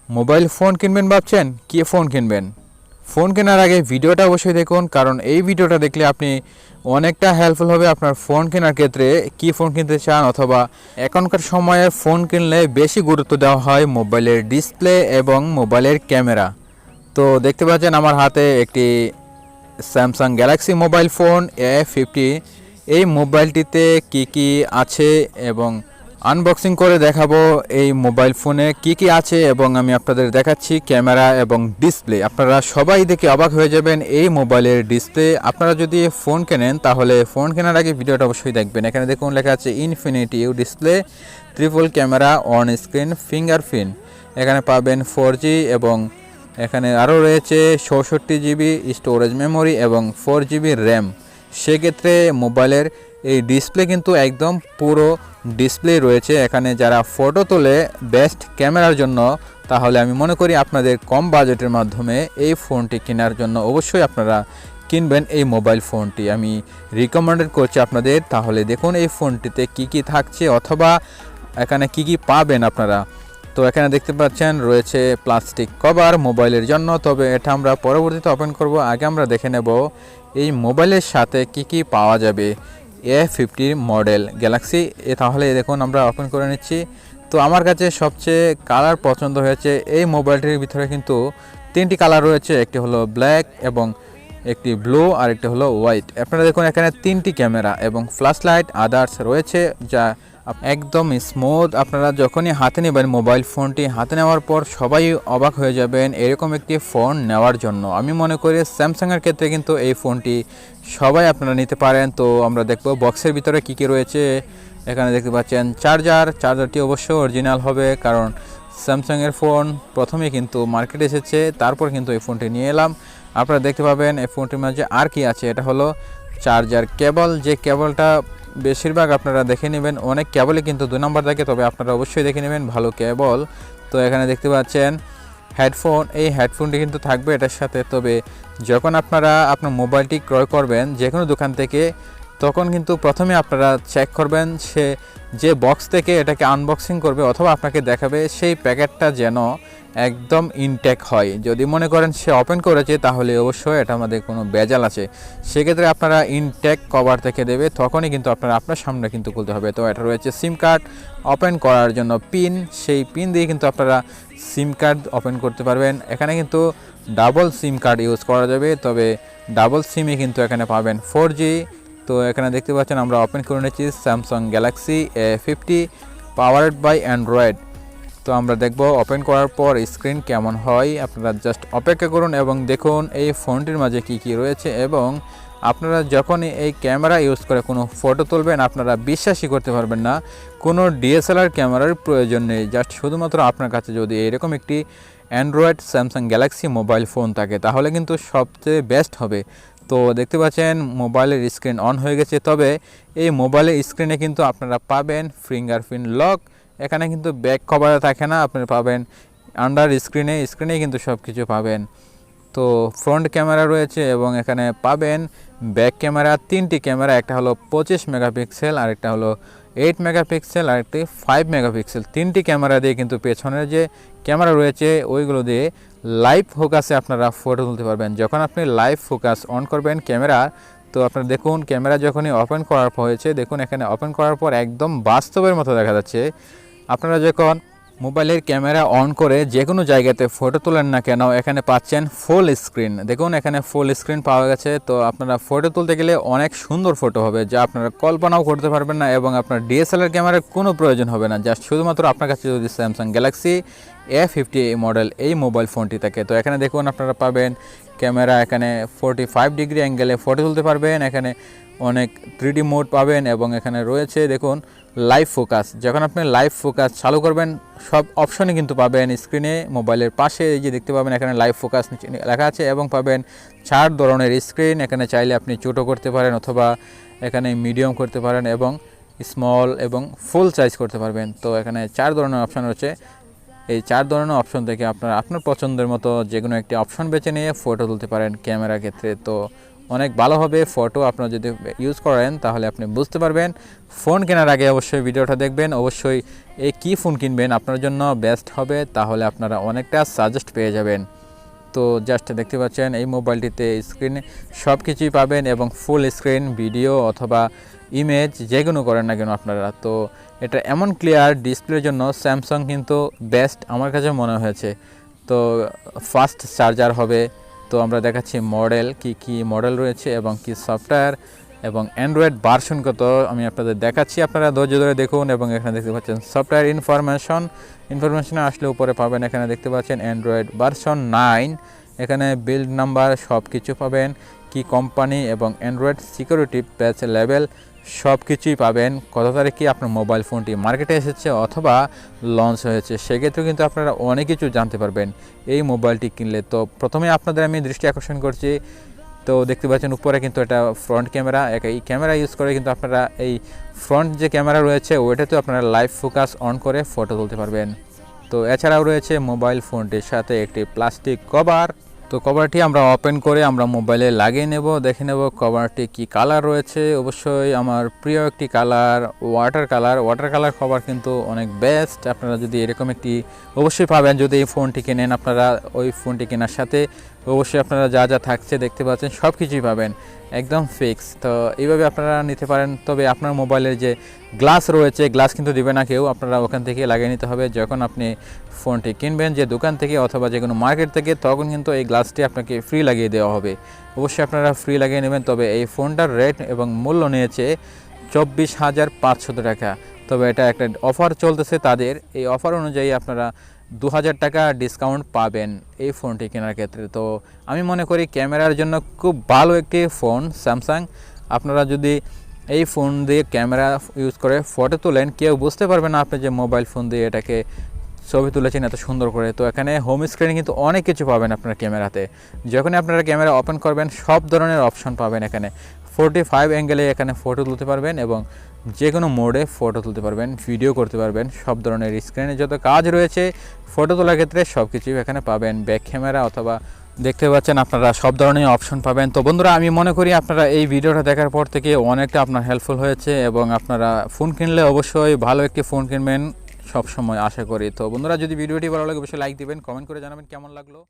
Mobile phone কিনবেন ভাবছেন? কি ফোন কিনবেন? ফোন কেনার আগে ভিডিওটা অবশ্যই দেখুন, কারণ এই ভিডিওটা দেখলে আপনি অনেকটা হেল্পফুল হবে আপনার ফোন কেনার ক্ষেত্রে। কি ফোন কিনতে চান, অথবা এখনকার সময়ে ফোন কিনলে বেশি গুরুত্ব দেওয়া হয় মোবাইলের ডিসপ্লে এবং মোবাইলের ক্যামেরা। তো দেখতে পাচ্ছেন আমার হাতে একটি Samsung Galaxy mobile phone A50। এই মোবাইলটিতে কি আছে এবং আনবক্সিং করে দেখাবো এই মোবাইল ফোনে কি আছে, এবং আমি আপনাদের দেখাচ্ছি ক্যামেরা এবং ডিসপ্লে। আপনারা সবাই দেখে অবাক হয়ে যাবেন এই মোবাইলের ডিসপ্লে। আপনারা যদি ফোন কেনেন তাহলে ফোন কেনার আগে ভিডিওটা অবশ্যই দেখবেন। এখানে দেখুন লেখা আছে infinity U display, triple camera, on screen fingerprint. এখানে পাবেন 4G এবং এখানে আরও রয়েছে 64GB স্টোরেজ মেমোরি এবং 4GB র্যাম। সেক্ষেত্রে মোবাইলের এই ডিসপ্লে কিন্তু একদম পুরো ডিসপ্লে রয়েছে। এখানে যারা ফটো তোলে বেস্ট ক্যামেরার জন্য, তাহলে আমি মনে করি আপনাদের কম বাজেটের মাধ্যমে এই ফোনটি কেনার জন্য অবশ্যই আপনারা কিনবেন এই মোবাইল ফোনটি। আমি রিকমেন্ডেড করছি আপনাদের। তাহলে দেখুন এই ফোনটিতে কি থাকছে, অথবা এখানে কি পাবেন আপনারা। তো এখানে দেখতে পাচ্ছেন রয়েছে প্লাস্টিক কভার মোবাইলের জন্য, তবে এটা আমরা পরবর্তীতে ওপেন করব। আগে আমরা দেখে নেব এই মোবাইলের সাথে কি পাওয়া যাবে A50 মডেল গ্যালাক্সি। তাহলে দেখুন আমরা ওপেন করে নিচ্ছি। তো আমার কাছে সবচেয়ে কালার পছন্দ হয়েছে এই মোবাইলটির ভিতরে কিন্তু 3টি কালার রয়েছে, একটি হলো ব্ল্যাক এবং একটি ব্লু আর একটি হলো হোয়াইট। আপনারা দেখুন এখানে 3টি ক্যামেরা এবং ফ্ল্যাশ লাইট আদার্স রয়েছে, যা একদম স্মুথ। আপনারা যখনই হাতে নেবেন মোবাইল ফোনটি, হাতে নেওয়ার পর সবাই অবাক হয়ে যাবেন এরকম একটি ফোন নেওয়ার জন্য। আমি মনে করি স্যামসাংয়ের ক্ষেত্রে কিন্তু এই ফোনটি সবাই আপনারা নিতে পারেন। তো আমরা দেখব বক্সের ভিতরে কি রয়েছে। এখানে দেখতে পাচ্ছেন চার্জারটি অবশ্য অরিজিনাল হবে, কারণ স্যামসাংয়ের ফোন প্রথমে কিন্তু মার্কেটে এসেছে, তারপর কিন্তু এই ফোনটি নিয়ে এলাম। আপনারা দেখতে পাবেন এই ফোনটির মাঝে আর কি আছে। এটা হলো চার্জার কেবল, যে কেবলটা বেশিরভাগ আপনারা দেখে নেবেন। অনেক কেবলই কিন্তু 2 নম্বর থাকে, তবে আপনারা অবশ্যই দেখে নেবেন ভালো কেবল। তো এখানে দেখতে পাচ্ছেন হেডফোন, এই হেডফোনটি কিন্তু থাকবে এটার সাথে। তবে যখন আপনারা আপনার মোবাইলটি ক্রয় করবেন যে কোনো দোকান থেকে, তখন কিন্তু প্রথমে আপনারা চেক করবেন সে যে বক্স থেকে এটাকে আনবক্সিং করবে অথবা আপনাকে দেখাবে, সেই প্যাকেটটা যেন একদম ইনটেক হয়। যদি মনে করেন সে ওপেন করেছে, তাহলে অবশ্যই এটা আমাদের কোনো ভেজাল আছে। সেক্ষেত্রে আপনারা ইনটেক কভার থেকে দেবে, তখনই কিন্তু আপনারা আপনার সামনে কিন্তু খুলতে হবে। তো এটা রয়েছে সিম কার্ড ওপেন করার জন্য পিন, সেই পিন দিয়ে কিন্তু আপনারা সিম কার্ড ওপেন করতে পারবেন। এখানে কিন্তু ডাবল সিম কার্ড ইউজ করা যাবে, তবে ডাবল সিমে কিন্তু এখানে পাবেন 4G। তো এখানে দেখতে পাচ্ছেন আমরা ওপেন করে নিচ্ছি Samsung Galaxy A50 powered by Android. তো আমরা দেখব ওপেন করার পর স্ক্রিন কেমন হয়। আপনারা জাস্ট অপেক্ষা করুন এবং দেখুন এই ফোনটির মাঝে কি রয়েছে। এবং আপনারা যখনই এই ক্যামেরা ইউজ করে কোনো ফটো তুলবেন, আপনারা বিশ্বাসই করতে পারবেন না কোনো DSLR ক্যামেরার প্রয়োজন নেই। জাস্ট শুধুমাত্র আপনার কাছে যদি এরকম একটি Android Samsung Galaxy mobile phone থাকে, তাহলে কিন্তু সবচেয়ে বেস্ট হবে। তো দেখতে পাচ্ছেন মোবাইলের স্ক্রিন অন হয়ে গেছে, তবে এই মোবাইলের স্ক্রিনে কিন্তু আপনারা পাবেন ফিঙ্গারপ্রিন্ট লক। এখানে কিন্তু ব্যাক কভারে থাকে না, আপনারা পাবেন আন্ডার স্ক্রিনে কিন্তু সব কিছু পাবেন। তো ফ্রন্ট ক্যামেরা রয়েছে এবং এখানে পাবেন ব্যাক ক্যামেরা, 3টি ক্যামেরা, একটা হলো 25 মেগাপিক্সেল, আরেকটা হলো 8 মেগাপিক্সেল, আরেকটি 5 মেগাপিক্সেল। 3টি ক্যামেরা দিয়ে কিন্তু পেছনের যে ক্যামেরা রয়েছে ওইগুলো দিয়ে লাইভ ফোকাসে আপনারা ফটো তুলতে পারবেন। যখন আপনি লাইভ ফোকাস অন করবেন ক্যামেরা, তো আপনারা দেখুন ক্যামেরা যখনই ওপেন করার পর হয়েছে, দেখুন এখানে ওপেন করার পর একদম বাস্তবের মতো দেখা যাচ্ছে। আপনারা যখন মোবাইলের ক্যামেরা অন করে যে কোনো জায়গাতে ফটো তোলেন না কেন, এখানে পাচ্ছেন ফুল স্ক্রিন। দেখুন এখানে ফুল স্ক্রিন পাওয়া গেছে। তো আপনারা ফটো তুলতে গেলে অনেক সুন্দর ফটো হবে, যা আপনারা কল্পনাও করতে পারবেন না, এবং আপনার DSLR ক্যামেরার কোনো প্রয়োজন হবে না। জাস্ট শুধুমাত্র আপনার কাছে যদি স্যামসাং গ্যালাক্সি A50 মডেল এই মোবাইল ফোনটি থাকে। তো এখানে দেখুন আপনারা পাবেন ক্যামেরা, এখানে 45 ডিগ্রি অ্যাঙ্গেলে ফটো তুলতে পারবেন। এখানে অনেক 3D মোড পাবেন এবং এখানে রয়েছে দেখুন লাইভ ফোকাস। যখন আপনি লাইভ ফোকাস চালু করবেন, সব অপশনই কিন্তু পাবেন স্ক্রিনে। মোবাইলের পাশে এই যে দেখতে পাবেন এখানে লাইভ ফোকাস লেখা আছে, এবং পাবেন 4 ধরনের স্ক্রিন। এখানে চাইলে আপনি ছোটো করতে পারেন অথবা এখানে মিডিয়াম করতে পারেন এবং স্মল এবং ফুল সাইজ করতে পারবেন। তো এখানে 4 ধরনের অপশন রয়েছে। এই 4 ধরনের অপশন থেকে আপনার পছন্দের মতো যে কোনো একটি অপশন বেছে নিয়ে ফটো তুলতে পারেন ক্যামেরার ক্ষেত্রে। তো অনেক ভালো হবে। ফটো আপনারা যদি ইউজ করেন তাহলে আপনি বুঝতে পারবেন। ফোন কেনার আগে অবশ্যই ভিডিওটা দেখবেন, অবশ্যই এই কী ফোন কিনবেন আপনার জন্য বেস্ট হবে, তাহলে আপনারা অনেকটা সাজেস্ট পেয়ে যাবেন। তো জাস্ট দেখতে পাচ্ছেন এই মোবাইলটিতে স্ক্রিনে সব কিছুই পাবেন এবং ফুল স্ক্রিন ভিডিও অথবা ইমেজ যেগুলো করেন না কেন আপনারা। তো এটা এমন ক্লিয়ার ডিসপ্লের জন্য স্যামসাং কিন্তু বেস্ট আমার কাছে মনে হয়েছে। তো ফাস্ট চার্জার হবে। তো আমরা দেখাচ্ছি মডেল কি মডেল রয়েছে এবং কি সফটওয়্যার এবং অ্যান্ড্রয়েড ভার্সন কত আমি আপনাদের দেখাচ্ছি, আপনারা ধৈর্য ধরে দেখুন। এবং এখানে দেখতে পাচ্ছেন সফটওয়্যার ইনফরমেশনে আসলে উপরে পাবেন, এখানে দেখতে পাচ্ছেন অ্যান্ড্রয়েড ভার্সন 9, এখানে বিল্ড নাম্বার সব কিছু পাবেন, কি কোম্পানি এবং অ্যান্ড্রয়েড সিকিউরিটি প্যাচ লেভেল সব কিছুই পাবেন। কত তারিখে আপনার মোবাইল ফোনটি মার্কেটে এসেছে অথবা লঞ্চ হয়েছে, সেক্ষেত্রে কিন্তু আপনারা অনেক কিছু জানতে পারবেন এই মোবাইলটি কিনলে। তো প্রথমে আপনাদের আমি দৃষ্টি আকর্ষণ করছি, তো দেখতে পাচ্ছেন উপরে কিন্তু এটা ফ্রন্ট ক্যামেরা, এই ক্যামেরা ইউজ করে কিন্তু আপনারা এই ফ্রন্ট যে ক্যামেরা রয়েছে ওইটাতে আপনারা লাইভ ফোকাস অন করে ফটো তুলতে পারবেন। তো এছাড়াও রয়েছে মোবাইল ফোনটির সাথে একটি প্লাস্টিক কভার। তো কভারটি আমরা ওপেন করে আমরা মোবাইলে লাগিয়ে নেব, দেখে নেব কভারটি কি কালার রয়েছে। অবশ্যই আমার প্রিয় একটি কালার ওয়াটার কালার কভার কিন্তু অনেক বেস্ট। আপনারা যদি এরকম একটি অবশ্যই পাবেন যদি এই ফোনটি কেনেন, আপনারা ওই ফোনটি কেনার সাথে অবশ্যই আপনারা যা যা থাকছে দেখতে পাচ্ছেন সব কিছুই পাবেন একদম ফিক্স। তো এইভাবে আপনারা নিতে পারেন। তবে আপনার মোবাইলের যে গ্লাস রয়েছে, গ্লাস কিন্তু দিবে না কেউ, আপনারা ওখান থেকে লাগিয়ে নিতে হবে। যখন আপনি ফোনটি কিনবেন যে দোকান থেকে অথবা যে কোনো মার্কেট থেকে, তখন কিন্তু এই গ্লাসটি আপনাকে ফ্রি লাগিয়ে দেওয়া হবে। অবশ্যই আপনারা ফ্রি লাগিয়ে নেবেন। তবে এই ফোনটার রেট এবং মূল্য নিয়েছে 24,500 টাকা। তবে এটা একটা অফার চলতেছে তাদের, এই অফার অনুযায়ী আপনারা 2000 টাকা ডিসকাউন্ট পাবেন এই ফোনটি কেনার ক্ষেত্রে। তো আমি মনে করি ক্যামেরার জন্য খুব ভালো একটি ফোন স্যামসাং। আপনারা যদি এই ফোন দিয়ে ক্যামেরা ইউজ করে ফটো তোলেন, কেউ বুঝতে পারবে না আপনি যে মোবাইল ফোন দিয়ে এটাকে ছবি তুলেছেন এত সুন্দর করে। তো এখানে হোম স্ক্রিনে কিন্তু অনেক কিছু পাবেন আপনার ক্যামেরাতে। যখনই আপনারা ক্যামেরা ওপেন করবেন সব ধরনের অপশন পাবেন এখানে। 45 অ্যাঙ্গেলে এখানে ফটো তুলতে পারবেন এবং যে কোনো মোডে ফটো তুলতে পারবেন, ভিডিও করতে পারবেন। সব ধরনের স্ক্রিনে যত কাজ রয়েছে ফটো তোলার ক্ষেত্রে সব কিছুই এখানে পাবেন। ব্যাক ক্যামেরা অথবা দেখতে পাচ্ছেন আপনারা সব ধরনের অপশন পাবেন। তো বন্ধুরা আমি মনে করি আপনারা এই ভিডিওটা দেখার পর থেকে অনেকটা আপনার হেল্পফুল হয়েছে এবং আপনারা ফোন কিনলে অবশ্যই ভালো একটি ফোন কিনবেন সব সময় আশা করি। তো বন্ধুরা যদি ভিডিওটি ভালো লাগে অবশ্যই লাইক দিবেন, কমেন্ট করে জানাবেন কেমন লাগলো।